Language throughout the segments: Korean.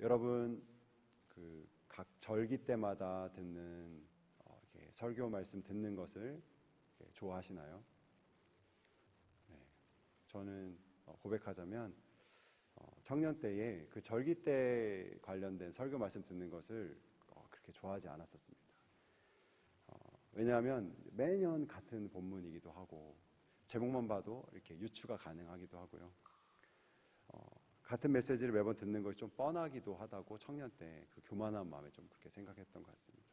여러분 각 절기 때마다 듣는 이렇게 설교 말씀 듣는 것을 이렇게 좋아하시나요? 네, 저는 고백하자면 청년 때에 그 절기 때 관련된 설교 말씀 듣는 것을 그렇게 좋아하지 않았었습니다. 왜냐하면 매년 같은 본문이기도 하고 제목만 봐도 이렇게 유추가 가능하기도 하고요. 같은 메시지를 매번 듣는 것이 좀 뻔하기도 하다고 청년 때 그 교만한 마음에 좀 그렇게 생각했던 것 같습니다.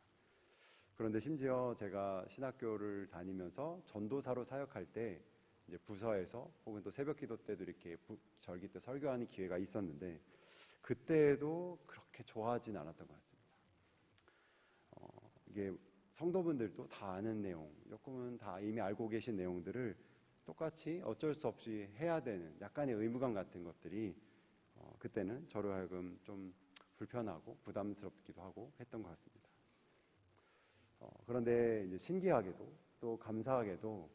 그런데 심지어 제가 신학교를 다니면서 전도사로 사역할 때 이제 부서에서 혹은 또 새벽기도 때도 이렇게 절기 때 설교하는 기회가 있었는데 그때도 그렇게 좋아하진 않았던 것 같습니다. 이게 성도분들도 다 아는 내용, 조금은 다 이미 알고 계신 내용들을 똑같이 어쩔 수 없이 해야 되는 약간의 의무감 같은 것들이 그때는 저로 하여금 좀 불편하고 부담스럽기도 하고 했던 것 같습니다. 그런데 이제 신기하게도 또 감사하게도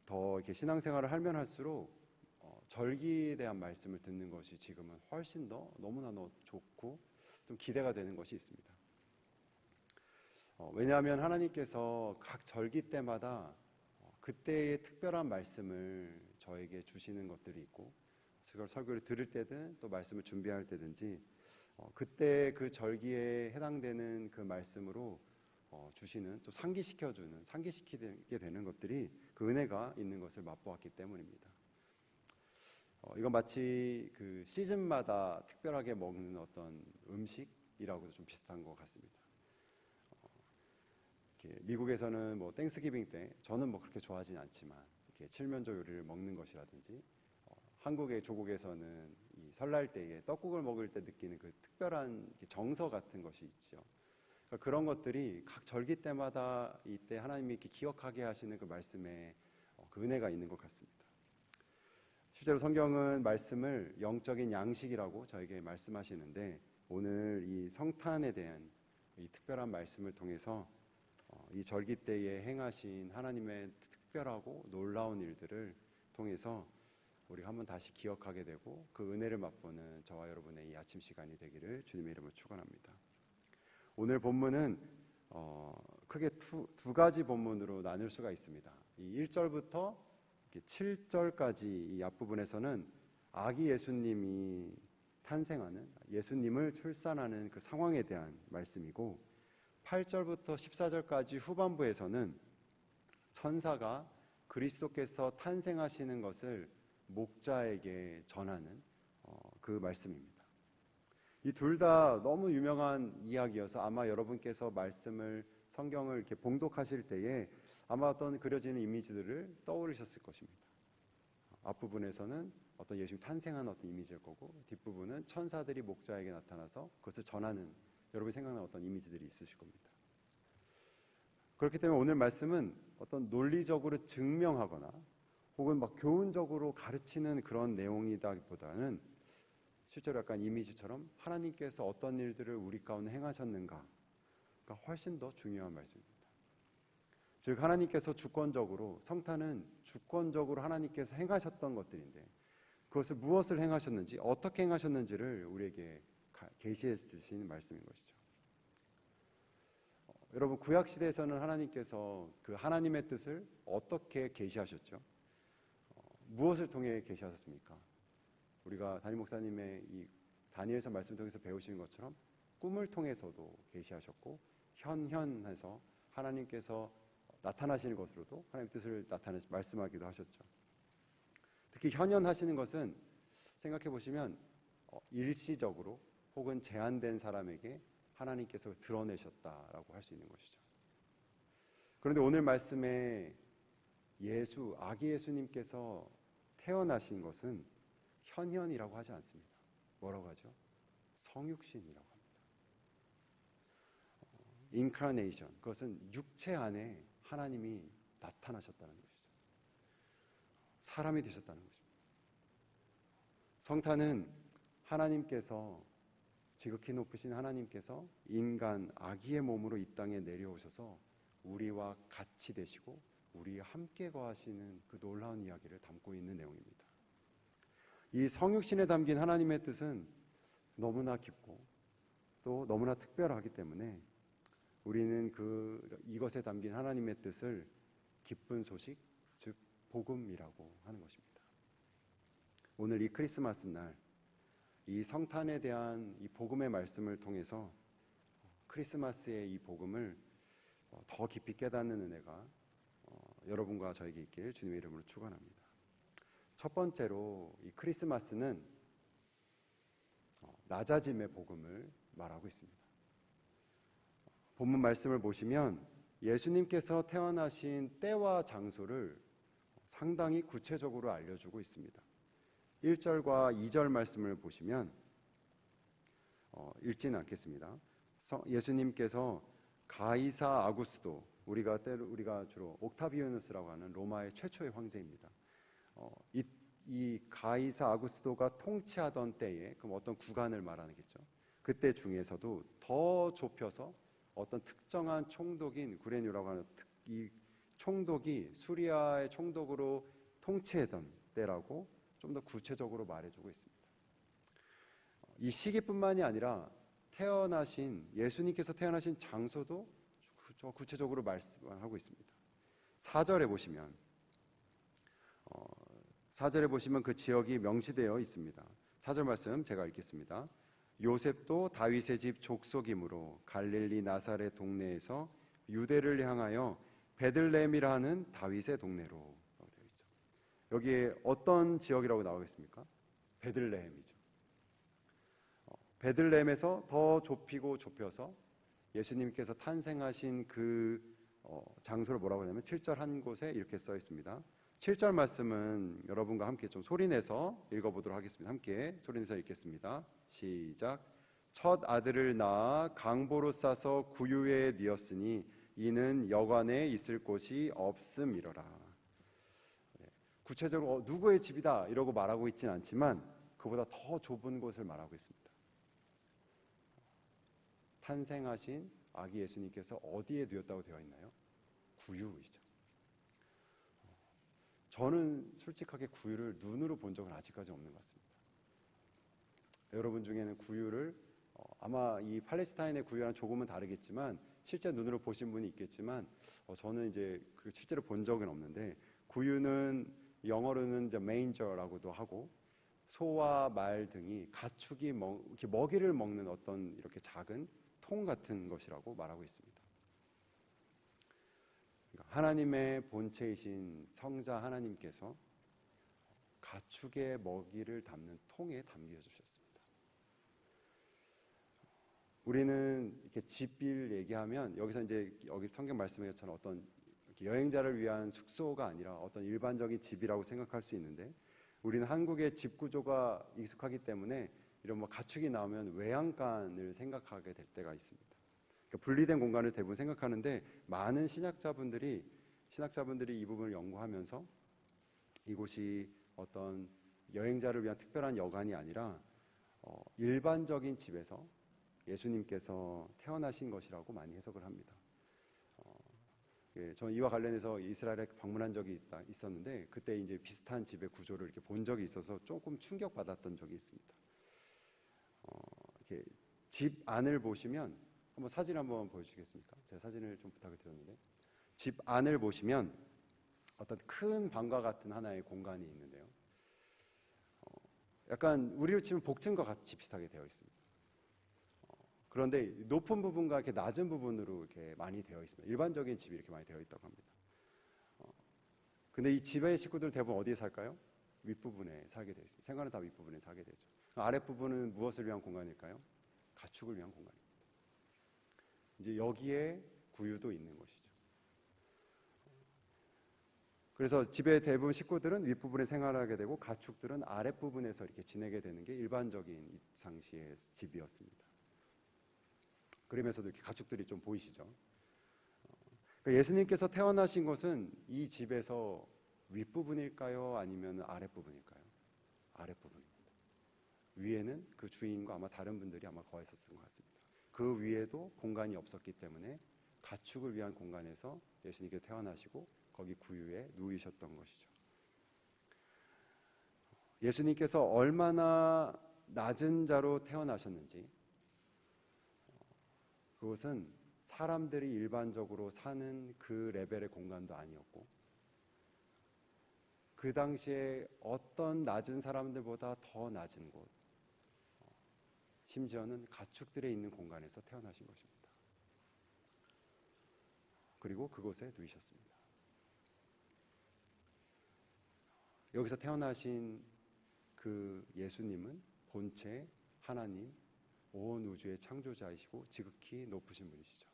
더 이렇게 신앙생활을 하면 할수록 절기에 대한 말씀을 듣는 것이 지금은 훨씬 더 너무나 좋고 좀 기대가 되는 것이 있습니다. 왜냐하면 하나님께서 각 절기 때마다 그때의 특별한 말씀을 저에게 주시는 것들이 있고 그걸 설교를 들을 때든 또 말씀을 준비할 때든지 그때 그 절기에 해당되는 그 말씀으로 주시는 또 상기시키게 되는 것들이 그 은혜가 있는 것을 맛보았기 때문입니다. 이건 마치 그 시즌마다 특별하게 먹는 어떤 음식이라고도 좀 비슷한 것 같습니다. 미국에서는 뭐 땡스기빙 때 저는 뭐 그렇게 좋아하진 않지만 이렇게 칠면조 요리를 먹는 것이라든지 한국의 조국에서는 이 설날 때에 떡국을 먹을 때 느끼는 그 특별한 정서 같은 것이 있죠. 그러니까 그런 것들이 각 절기 때마다 이때 하나님이 이렇게 기억하게 하시는 그 말씀에 그 은혜가 있는 것 같습니다. 실제로 성경은 말씀을 영적인 양식이라고 저에게 말씀하시는데 오늘 이 성탄에 대한 이 특별한 말씀을 통해서 이 절기 때에 행하신 하나님의 특별하고 놀라운 일들을 통해서 우리가 한번 다시 기억하게 되고 그 은혜를 맛보는 저와 여러분의 이 아침 시간이 되기를 주님의 이름으로 축원합니다. 오늘 본문은 크게 두 가지 본문으로 나눌 수가 있습니다. 이 1절부터 7절까지 이 앞부분에서는 아기 예수님이 탄생하는 예수님을 출산하는 그 상황에 대한 말씀이고 8절부터 14절까지 후반부에서는 천사가 그리스도께서 탄생하시는 것을 목자에게 전하는 그 말씀입니다. 이 둘 다 너무 유명한 이야기여서 아마 여러분께서 성경을 이렇게 봉독하실 때에 아마 어떤 그려지는 이미지들을 떠올리셨을 것입니다. 앞부분에서는 어떤 예수님 탄생한 어떤 이미지일 거고 뒷부분은 천사들이 목자에게 나타나서 그것을 전하는 여러분이 생각나는 어떤 이미지들이 있으실 겁니다. 그렇기 때문에 오늘 말씀은 어떤 논리적으로 증명하거나 혹은 막 교훈적으로 가르치는 그런 내용이다기보다는 실제로 약간 이미지처럼 하나님께서 어떤 일들을 우리 가운데 행하셨는가가 훨씬 더 중요한 말씀입니다. 즉 하나님께서 성탄은 주권적으로 하나님께서 행하셨던 것들인데 그것을 무엇을 행하셨는지 어떻게 행하셨는지를 우리에게 계시해 주시는 말씀인 것이죠. 여러분 구약시대에서는 하나님께서 그 하나님의 뜻을 어떻게 계시하셨죠? 무엇을 통해 계시하셨습니까? 우리가 담임 목사님의 이 다니엘서 말씀 통해서 배우시는 것처럼 꿈을 통해서도 계시하셨고 현현해서 하나님께서 나타나시는 것으로도 하나님의 뜻을 말씀하기도 하셨죠. 특히 현현하시는 것은 생각해 보시면 일시적으로 혹은 제한된 사람에게 하나님께서 드러내셨다라고 할 수 있는 것이죠. 그런데 오늘 말씀에 아기 예수님께서 태어나신 것은 현현이라고 하지 않습니다. 뭐라고 하죠? 성육신이라고 합니다. 인카네이션, 그것은 육체 안에 하나님이 나타나셨다는 것이죠. 사람이 되셨다는 것입니다. 성탄은 하나님께서 지극히 높으신 하나님께서 인간 아기의 몸으로 이 땅에 내려오셔서 우리와 같이 되시고 우리와 함께 거하시는 그 놀라운 이야기를 담고 있는 내용입니다. 이 성육신에 담긴 하나님의 뜻은 너무나 깊고 또 너무나 특별하기 때문에 우리는 이것에 담긴 하나님의 뜻을 기쁜 소식, 즉 복음이라고 하는 것입니다. 오늘 이 크리스마스 날 이 성탄에 대한 이 복음의 말씀을 통해서 크리스마스의 이 복음을 더 깊이 깨닫는 은혜가 여러분과 저에게 있길 주님의 이름으로 축원합니다. 첫 번째로 이 크리스마스는 낮아짐의 복음을 말하고 있습니다. 본문 말씀을 보시면 예수님께서 태어나신 때와 장소를 상당히 구체적으로 알려주고 있습니다. 1절과 2절 말씀을 보시면 읽지는 않겠습니다. 예수님께서 가이사 아구스도, 우리가 주로 옥타비아누스라고 하는 로마의 최초의 황제입니다. 이 가이사 아구스도가 통치하던 때에, 그럼 어떤 구간을 말하겠죠. 그때 중에서도 더 좁혀서 어떤 특정한 총독인 구레뉴라고 하는 이 총독이 수리아의 총독으로 통치하던 때라고 좀 더 구체적으로 말해주고 있습니다. 이 시기뿐만이 아니라 예수님께서 태어나신 장소도 구체적으로 말씀하고 있습니다. 4절에 보시면 그 지역이 명시되어 있습니다. 4절 말씀 제가 읽겠습니다. 요셉도 다윗의 집 족속이므로 갈릴리 나사렛 동네에서 유대를 향하여 베들레헴이라 하는 다윗의 동네로. 여기에 어떤 지역이라고 나오겠습니까? 베들레헴이죠. 베들레헴에서 더 좁히고 좁혀서 예수님께서 탄생하신 그 장소를 뭐라고 하냐면 7절 한 곳에 이렇게 써 있습니다. 7절 말씀은 여러분과 함께 좀 소리내서 읽어보도록 하겠습니다. 함께 소리내서 읽겠습니다. 시작. 첫 아들을 낳아 강보로 싸서 구유에 뉘었으니 이는 여관에 있을 곳이 없음이로라. 구체적으로 누구의 집이다 이러고 말하고 있지는 않지만 그보다 더 좁은 곳을 말하고 있습니다. 탄생하신 아기 예수님께서 어디에 뉘었다고 되어 있나요? 구유이죠. 저는 솔직하게 구유를 눈으로 본 적은 아직까지 없는 것 같습니다. 여러분 중에는 구유를 아마 이 팔레스타인의 구유랑 조금은 다르겠지만 실제 눈으로 보신 분이 있겠지만 저는 이제 실제로 본 적은 없는데, 구유는 영어로는 이제 메인저라고도 하고 소와 말 등이 가축이 이렇게 먹이를 먹는 어떤 이렇게 작은 통 같은 것이라고 말하고 있습니다. 그러니까 하나님의 본체이신 성자 하나님께서 가축의 먹이를 담는 통에 담겨 주셨습니다. 우리는 이렇게 집을 얘기하면 여기서 이제 여기 성경 말씀에 것처럼 어떤 여행자를 위한 숙소가 아니라 어떤 일반적인 집이라고 생각할 수 있는데, 우리는 한국의 집 구조가 익숙하기 때문에 이런 가축이 나오면 외양간을 생각하게 될 때가 있습니다. 그러니까 분리된 공간을 대부분 생각하는데, 많은 신학자분들이 이 부분을 연구하면서 이곳이 어떤 여행자를 위한 특별한 여관이 아니라 일반적인 집에서 예수님께서 태어나신 것이라고 많이 해석을 합니다. 저는 이와 관련해서 이스라엘에 방문한 적이 있었는데 그때 이제 비슷한 집의 구조를 이렇게 본 적이 있어서 조금 충격받았던 적이 있습니다. 이렇게 집 안을 보시면 사진 한번 보여주시겠습니까? 제가 사진을 좀 부탁을 드렸는데, 집 안을 보시면 어떤 큰 방과 같은 하나의 공간이 있는데요. 약간 우리로 치면 복층과 같이 비슷하게 되어 있습니다. 그런데 높은 부분과 이렇게 낮은 부분으로 이렇게 많이 되어 있습니다. 일반적인 집이 이렇게 많이 되어 있다고 합니다. 근데 이 집의 식구들 대부분 어디에 살까요? 윗부분에 살게 되어 있습니다. 생활은 다 윗부분에 살게 되죠. 아랫부분은 무엇을 위한 공간일까요? 가축을 위한 공간입니다. 이제 여기에 구유도 있는 것이죠. 그래서 집의 대부분 식구들은 윗부분에 생활하게 되고 가축들은 아랫부분에서 이렇게 지내게 되는 게 일반적인 이 당시의 집이었습니다. 그러면서도 이렇게 가축들이 좀 보이시죠? 그러니까 예수님께서 태어나신 것은 이 집에서 윗부분일까요? 아니면 아랫부분일까요? 아랫부분입니다. 위에는 그 주인과 아마 다른 분들이 아마 거했었던 것 같습니다. 그 위에도 공간이 없었기 때문에 가축을 위한 공간에서 예수님께서 태어나시고 거기 구유에 누이셨던 것이죠. 예수님께서 얼마나 낮은 자로 태어나셨는지, 그것은 사람들이 일반적으로 사는 그 레벨의 공간도 아니었고, 그 당시에 어떤 낮은 사람들보다 더 낮은 곳, 심지어는 가축들에 있는 공간에서 태어나신 것입니다. 그리고 그곳에 누이셨습니다. 여기서 태어나신 그 예수님은 본체 하나님, 온 우주의 창조자이시고 지극히 높으신 분이시죠.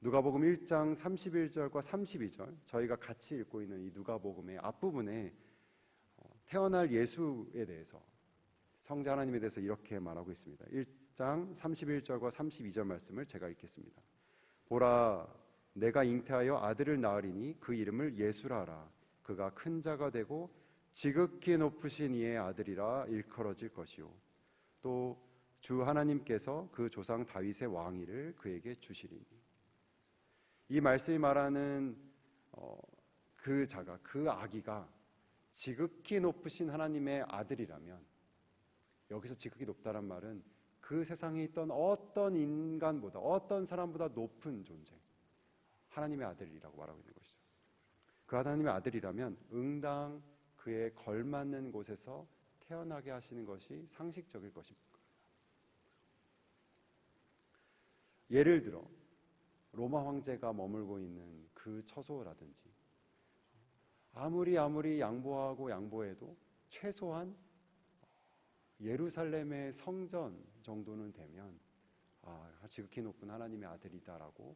누가복음 1장 31절과 32절, 저희가 같이 읽고 있는 이 누가복음의 앞부분에 태어날 예수에 대해서, 성자 하나님에 대해서 이렇게 말하고 있습니다. 1장 31절과 32절 말씀을 제가 읽겠습니다. 보라, 내가 잉태하여 아들을 낳으리니 그 이름을 예수라 하라. 그가 큰 자가 되고 지극히 높으신 이의 아들이라 일컬어질 것이요, 또 주 하나님께서 그 조상 다윗의 왕위를 그에게 주시리니. 이 말씀이 말하는 그 자가, 그 아기가 지극히 높으신 하나님의 아들이라면, 여기서 지극히 높다란 말은 그 세상에 있던 어떤 인간보다, 어떤 사람보다 높은 존재, 하나님의 아들이라고 말하고 있는 것이죠. 그 하나님의 아들이라면 응당 그에 걸맞는 곳에서 태어나게 하시는 것이 상식적일 것입니다. 예를 들어 로마 황제가 머물고 있는 그 처소라든지, 아무리 양보하고 양보해도 최소한 예루살렘의 성전 정도는 되면 지극히 높은 하나님의 아들이다라고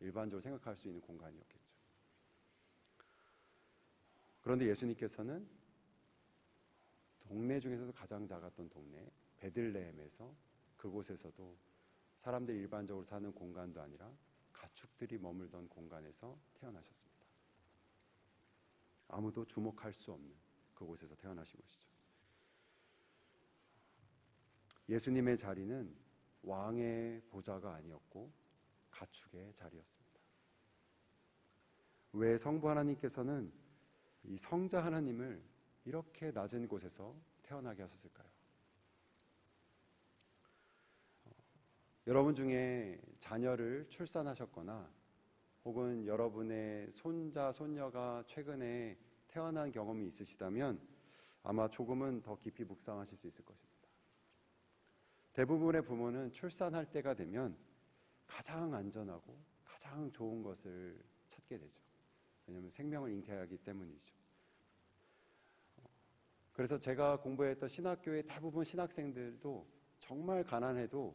일반적으로 생각할 수 있는 공간이었겠죠. 그런데 예수님께서는 동네 중에서도 가장 작았던 동네 베들레헴에서, 그곳에서도 사람들이 일반적으로 사는 공간도 아니라 가축들이 머물던 공간에서 태어나셨습니다. 아무도 주목할 수 없는 그곳에서 태어나신 것이죠. 예수님의 자리는 왕의 보좌가 아니었고 가축의 자리였습니다. 왜 성부 하나님께서는 이 성자 하나님을 이렇게 낮은 곳에서 태어나게 하셨을까요? 여러분 중에 자녀를 출산하셨거나 혹은 여러분의 손자, 손녀가 최근에 태어난 경험이 있으시다면 아마 조금은 더 깊이 묵상하실 수 있을 것입니다. 대부분의 부모는 출산할 때가 되면 가장 안전하고 가장 좋은 것을 찾게 되죠. 왜냐하면 생명을 잉태하기 때문이죠. 그래서 제가 공부했던 신학교의 대부분 신학생들도 정말 가난해도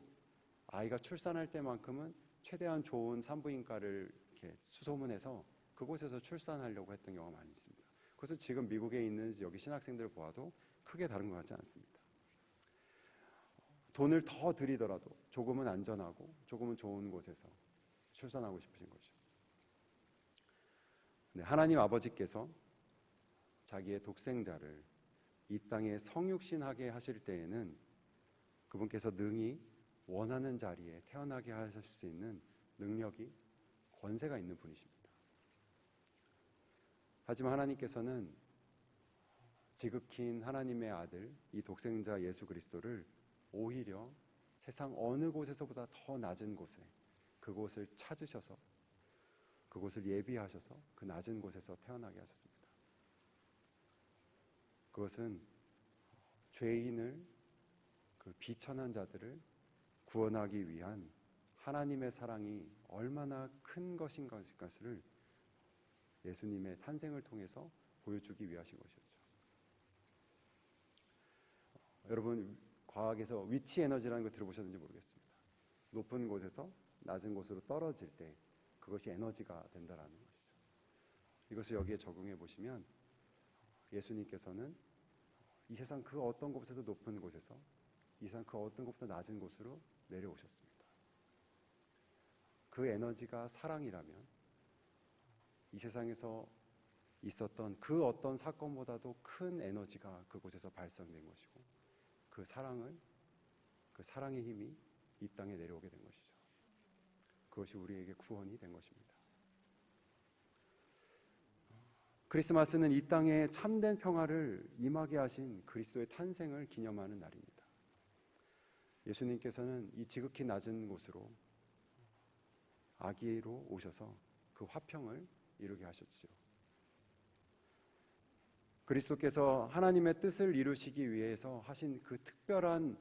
아이가 출산할 때만큼은 최대한 좋은 산부인과를 이렇게 수소문해서 그곳에서 출산하려고 했던 경우가 많이 있습니다. 그래서 지금 미국에 있는 여기 신학생들을 보아도 크게 다른 것 같지 않습니다. 돈을 더 들이더라도 조금은 안전하고 조금은 좋은 곳에서 출산하고 싶으신 거죠. 네, 하나님 아버지께서 자기의 독생자를 이 땅에 성육신하게 하실 때에는 그분께서 능히 원하는 자리에 태어나게 하실 수 있는 능력이, 권세가 있는 분이십니다. 하지만 하나님께서는 지극히 하나님의 아들, 이 독생자 예수 그리스도를 오히려 세상 어느 곳에서보다 더 낮은 곳에, 그곳을 찾으셔서 그곳을 예비하셔서 그 낮은 곳에서 태어나게 하셨습니다. 그것은 죄인을, 그 비천한 자들을 구원하기 위한 하나님의 사랑이 얼마나 큰 것인가를 예수님의 탄생을 통해서 보여주기 위하신 것이었죠. 여러분, 과학에서 위치 에너지라는 거 들어보셨는지 모르겠습니다. 높은 곳에서 낮은 곳으로 떨어질 때 그것이 에너지가 된다라는 것이죠. 이것을 여기에 적용해 보시면 예수님께서는 이 세상 그 어떤 곳에도 높은 곳에서 이 세상 그 어떤 곳보다 낮은 곳으로 내려오셨습니다. 그 에너지가 사랑이라면 이 세상에서 있었던 그 어떤 사건보다도 큰 에너지가 그곳에서 발생된 것이고, 그 사랑의 힘이 이 땅에 내려오게 된 것이죠. 그것이 우리에게 구원이 된 것입니다. 크리스마스는 이 땅에 참된 평화를 임하게 하신 그리스도의 탄생을 기념하는 날입니다. 예수님께서는 이 지극히 낮은 곳으로 아기로 오셔서 그 화평을 이루게 하셨지요. 그리스도께서 하나님의 뜻을 이루시기 위해서 하신 그 특별한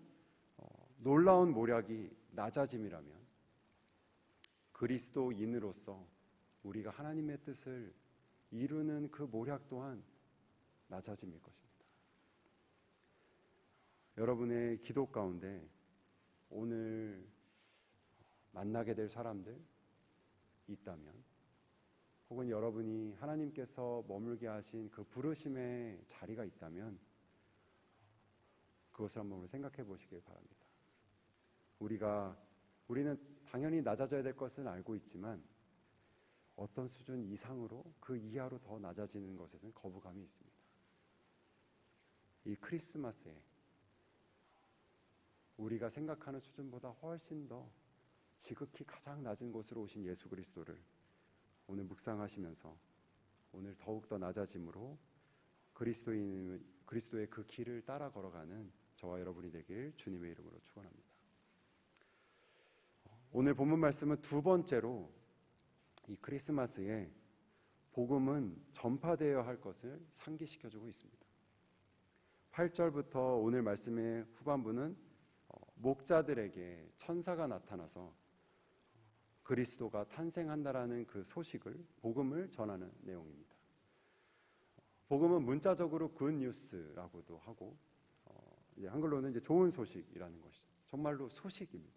놀라운 모략이 낮아짐이라면, 그리스도인으로서 우리가 하나님의 뜻을 이루는 그 모략 또한 낮아짐일 것입니다. 여러분의 기도 가운데 오늘 만나게 될 사람들 있다면, 혹은 여러분이 하나님께서 머물게 하신 그 부르심의 자리가 있다면 그것을 한번 생각해 보시길 바랍니다. 우리는 당연히 낮아져야 될 것은 알고 있지만 어떤 수준 이상으로 그 이하로 더 낮아지는 것에는 거부감이 있습니다. 이 크리스마스에 우리가 생각하는 수준보다 훨씬 더 지극히 가장 낮은 곳으로 오신 예수 그리스도를 오늘 묵상하시면서 오늘 더욱더 낮아짐으로 그리스도의 그 길을 따라 걸어가는 저와 여러분이 되길 주님의 이름으로 축원합니다. 오늘 본문 말씀은 두 번째로 이 크리스마스에 복음은 전파되어야 할 것을 상기시켜주고 있습니다. 8절부터 오늘 말씀의 후반부는 목자들에게 천사가 나타나서 그리스도가 탄생한다라는 그 소식을, 복음을 전하는 내용입니다. 복음은 문자적으로 굿뉴스라고도 하고 이제 한글로는 이제 좋은 소식이라는 것이죠. 정말로 소식입니다.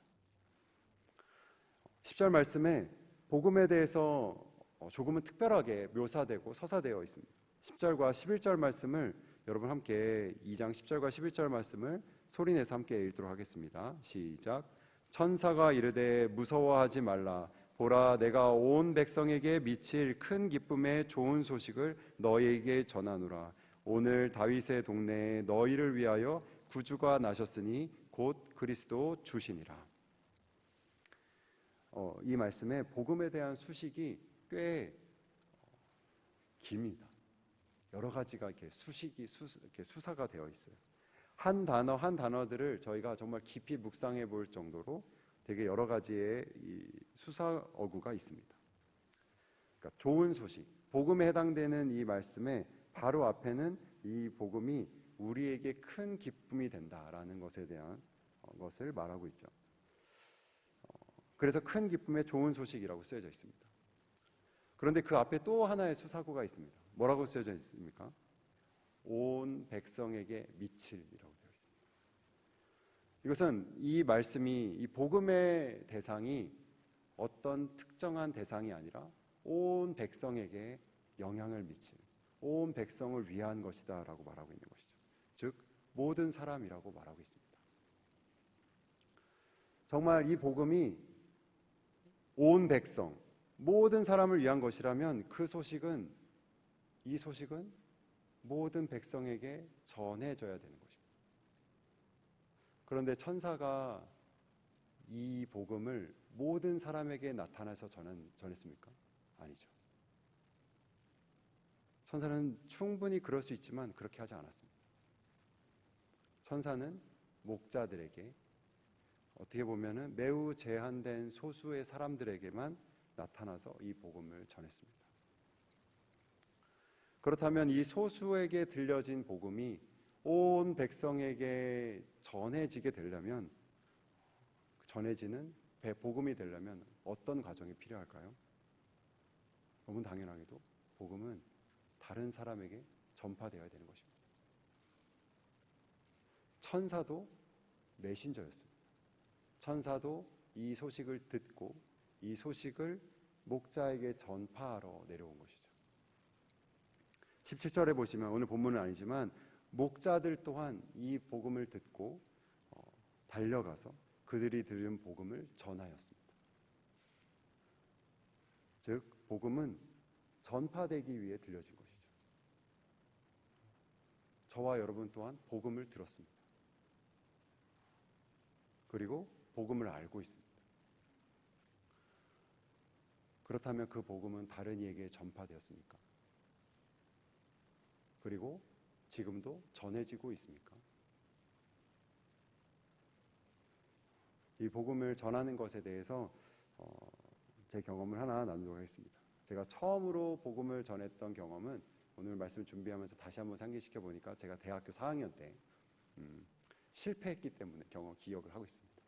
10절 말씀에 복음에 대해서 조금은 특별하게 묘사되고 서사되어 있습니다. 10절과 11절 말씀을 여러분 함께 2장 10절과 11절 말씀을 소리내서 함께 읽도록 하겠습니다. 시작. 천사가 이르되 무서워하지 말라. 보라, 내가 온 백성에게 미칠 큰 기쁨의 좋은 소식을 너희에게 전하노라. 오늘 다윗의 동네에 너희를 위하여 구주가 나셨으니 곧 그리스도 주시니라. 이 말씀에 복음에 대한 수식이 꽤 깁니다. 여러 가지가 이렇게 이렇게 수사가 되어 있어요. 한 단어들을 저희가 정말 깊이 묵상해 볼 정도로 되게 여러 가지의 이 수사 어구가 있습니다. 그러니까 좋은 소식, 복음에 해당되는 이 말씀에 바로 앞에는 이 복음이 우리에게 큰 기쁨이 된다라는 것에 대한 것을 말하고 있죠. 그래서 큰 기쁨의 좋은 소식이라고 쓰여져 있습니다. 그런데 그 앞에 또 하나의 수사구가 있습니다. 뭐라고 쓰여져 있습니까? 온 백성에게 미칠이라고 되어 있습니다. 이것은 이 말씀이, 이 복음의 대상이 어떤 특정한 대상이 아니라 온 백성에게 영향을 미칠, 온 백성을 위한 것이다 라고 말하고 있는 것이죠. 즉 모든 사람이라고 말하고 있습니다. 정말 이 복음이 온 백성, 모든 사람을 위한 것이라면 이 소식은 모든 백성에게 전해져야 되는 것입니다. 그런데 천사가 이 복음을 모든 사람에게 나타나서 전했습니까? 아니죠. 천사는 충분히 그럴 수 있지만 그렇게 하지 않았습니다. 천사는 목자들에게, 어떻게 보면은 매우 제한된 소수의 사람들에게만 나타나서 이 복음을 전했습니다. 그렇다면 이 소수에게 들려진 복음이 온 백성에게 전해지게 되려면, 복음이 되려면 어떤 과정이 필요할까요? 너무 당연하게도 복음은 다른 사람에게 전파되어야 되는 것입니다. 천사도 메신저였습니다. 천사도 이 소식을 듣고 이 소식을 목자에게 전파하러 내려온 것이죠. 17절에 보시면, 오늘 본문은 아니지만 목자들 또한 이 복음을 듣고 달려가서 그들이 들은 복음을 전하였습니다. 즉 복음은 전파되기 위해 들려진 것이죠. 저와 여러분 또한 복음을 들었습니다. 그리고 복음을 알고 있습니다. 그렇다면 그 복음은 다른 이에게 전파되었습니까? 그리고 지금도 전해지고 있습니까? 이 복음을 전하는 것에 대해서 제 경험을 하나 나누도록 하겠습니다. 제가 처음으로 복음을 전했던 경험은 오늘 말씀을 준비하면서 다시 한번 상기시켜 보니까 제가 대학교 4학년 때 실패했기 때문에 기억을 하고 있습니다.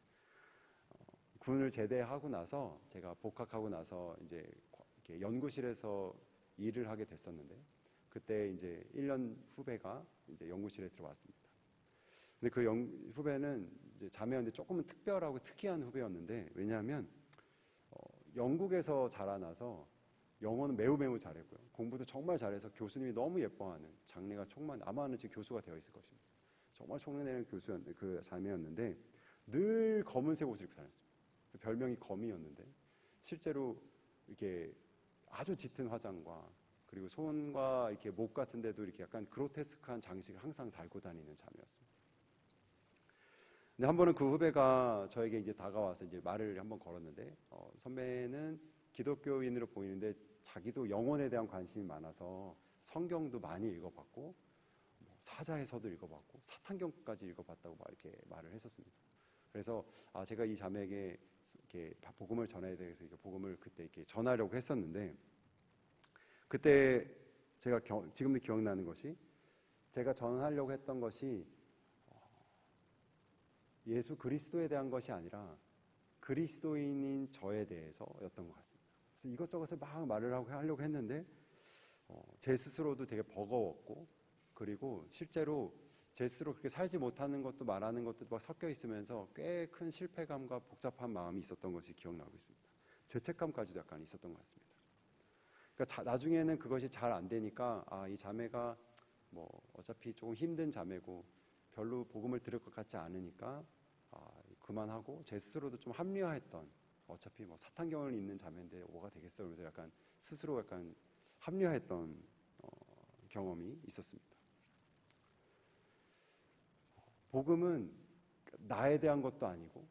군을 제대하고 나서 제가 복학하고 나서 이제 이렇게 연구실에서 일을 하게 됐었는데 그때 이제 1년 후배가 이제 연구실에 들어왔습니다. 근데 그 후배는 이제 자매였는데 조금은 특별하고 특이한 후배였는데 왜냐하면 영국에서 자라나서 영어는 매우 잘했고요. 공부도 정말 잘해서 교수님이 너무 예뻐하는 장래가 아마는 지금 교수가 되어 있을 것입니다. 정말 총명내는 그 자매였는데 늘 검은색 옷을 입고 다녔습니다. 별명이 거미였는데 실제로 이렇게 아주 짙은 화장과 그리고 손과 이렇게 목 같은 데도 이렇게 약간 그로테스크한 장식을 항상 달고 다니는 자매였습니다. 근데 한 번은 그 후배가 저에게 이제 다가와서 이제 말을 한번 걸었는데 선배는 기독교인으로 보이는데 자기도 영혼에 대한 관심이 많아서 성경도 많이 읽어봤고 사자에서도 읽어봤고 사탄경까지 읽어봤다고 막 이렇게 말을 했었습니다. 그래서 제가 이 자매에게 이렇게 복음을 전해야 돼서 복음을 그때 이렇게 전하려고 했었는데 그때 제가 지금도 기억나는 것이 제가 전하려고 했던 것이 예수 그리스도에 대한 것이 아니라 그리스도인인 저에 대해서였던 것 같습니다. 그래서 이것저것을 막 말을 하려고 했는데 제 스스로도 되게 버거웠고 그리고 실제로 제 스스로 그렇게 살지 못하는 것도 말하는 것도 막 섞여 있으면서 꽤 큰 실패감과 복잡한 마음이 있었던 것이 기억나고 있습니다. 죄책감까지도 약간 있었던 것 같습니다. 그러니까 나중에는 그것이 잘 안 되니까 이 자매가 뭐 어차피 조금 힘든 자매고 별로 복음을 들을 것 같지 않으니까 그만하고 제 스스로도 좀 합리화했던 어차피 뭐 사탄경을 읽는 자매인데 뭐가 되겠어 그러면서 약간 스스로 약간 합리화했던 경험이 있었습니다. 복음은 나에 대한 것도 아니고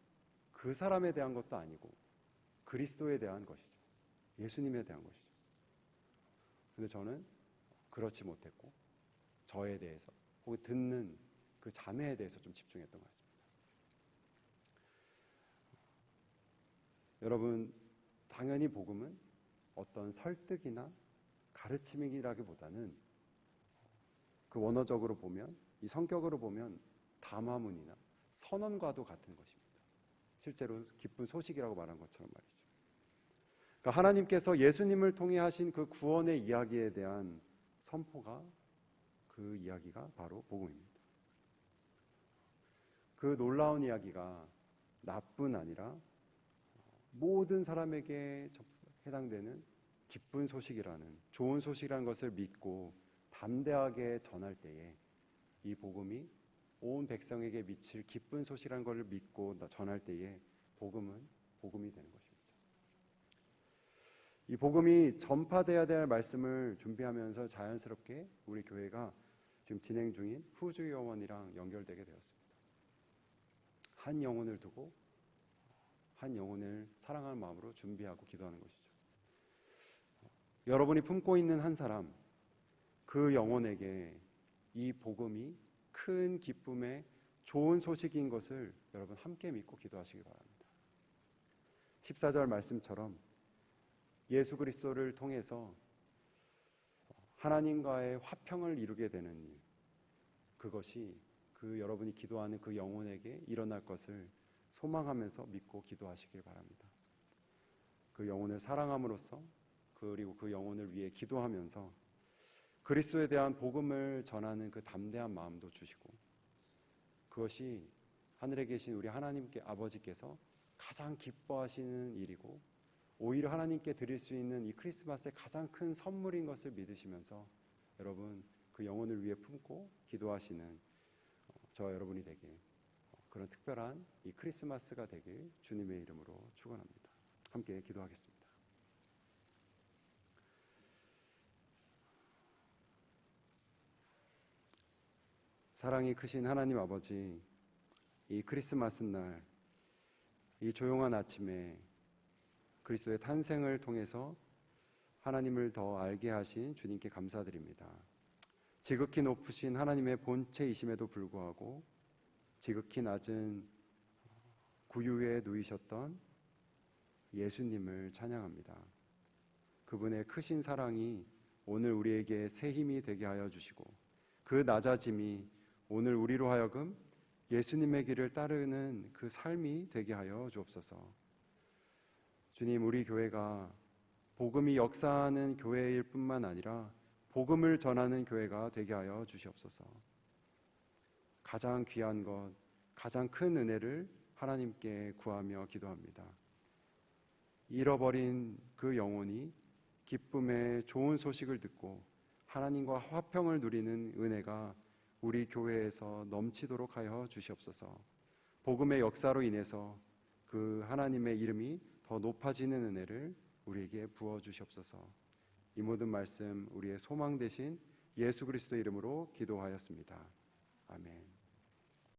그 사람에 대한 것도 아니고 그리스도에 대한 것이죠. 예수님에 대한 것이죠. 근데 저는 그렇지 못했고 저에 대해서 혹은 듣는 그 자매에 대해서 좀 집중했던 것 같습니다. 여러분, 당연히 복음은 어떤 설득이나 가르침이라기보다는 그 원어적으로 보면 이 성격으로 보면 담화문이나 선언과도 같은 것입니다. 실제로 기쁜 소식이라고 말한 것처럼 말이죠. 그러니까 하나님께서 예수님을 통해 하신 그 구원의 이야기에 대한 선포가 그 이야기가 바로 복음입니다. 그 놀라운 이야기가 나뿐 아니라 모든 사람에게 해당되는 기쁜 소식이라는 좋은 소식이라는 것을 믿고 담대하게 전할 때에 이 복음이 온 백성에게 미칠 기쁜 소식이라는 것을 믿고 전할 때에 복음이 되는 것입니다. 이 복음이 전파돼야 될 말씀을 준비하면서 자연스럽게 우리 교회가 지금 진행 중인 후주 영혼이랑 연결되게 되었습니다. 한 영혼을 두고 한 영혼을 사랑하는 마음으로 준비하고 기도하는 것이죠. 여러분이 품고 있는 한 사람, 그 영혼에게 이 복음이 큰 기쁨의 좋은 소식인 것을 여러분 함께 믿고 기도하시기 바랍니다. 14절 말씀처럼 예수 그리스도를 통해서 하나님과의 화평을 이루게 되는 일, 그것이 그 여러분이 기도하는 그 영혼에게 일어날 것을 소망하면서 믿고 기도하시길 바랍니다. 그 영혼을 사랑함으로써 그리고 그 영혼을 위해 기도하면서 그리스도에 대한 복음을 전하는 그 담대한 마음도 주시고 그것이 하늘에 계신 우리 하나님께 아버지께서 가장 기뻐하시는 일이고 오히려 하나님께 드릴 수 있는 이 크리스마스의 가장 큰 선물인 것을 믿으시면서 여러분 그 영혼을 위해 품고 기도하시는 저와 여러분이 되길 그런 특별한 이 크리스마스가 되길 주님의 이름으로 축원합니다. 함께 기도하겠습니다. 사랑이 크신 하나님 아버지, 이 크리스마스 날, 이 조용한 아침에 그리스도의 탄생을 통해서 하나님을 더 알게 하신 주님께 감사드립니다. 지극히 높으신 하나님의 본체이심에도 불구하고 지극히 낮은 구유에 누이셨던 예수님을 찬양합니다. 그분의 크신 사랑이 오늘 우리에게 새 힘이 되게 하여 주시고 그 낮아짐이 오늘 우리로 하여금 예수님의 길을 따르는 그 삶이 되게 하여 주옵소서. 주님, 우리 교회가 복음이 역사하는 교회일 뿐만 아니라 복음을 전하는 교회가 되게 하여 주시옵소서. 가장 귀한 것, 가장 큰 은혜를 하나님께 구하며 기도합니다. 잃어버린 그 영혼이 기쁨의 좋은 소식을 듣고 하나님과 화평을 누리는 은혜가 우리 교회에서 넘치도록 하여 주시옵소서. 복음의 역사로 인해서 그 하나님의 이름이 더 높아지는 은혜를 우리에게 부어 주시옵소서. 이 모든 말씀 우리의 소망 되신 예수 그리스도 이름으로 기도하였습니다. 아멘.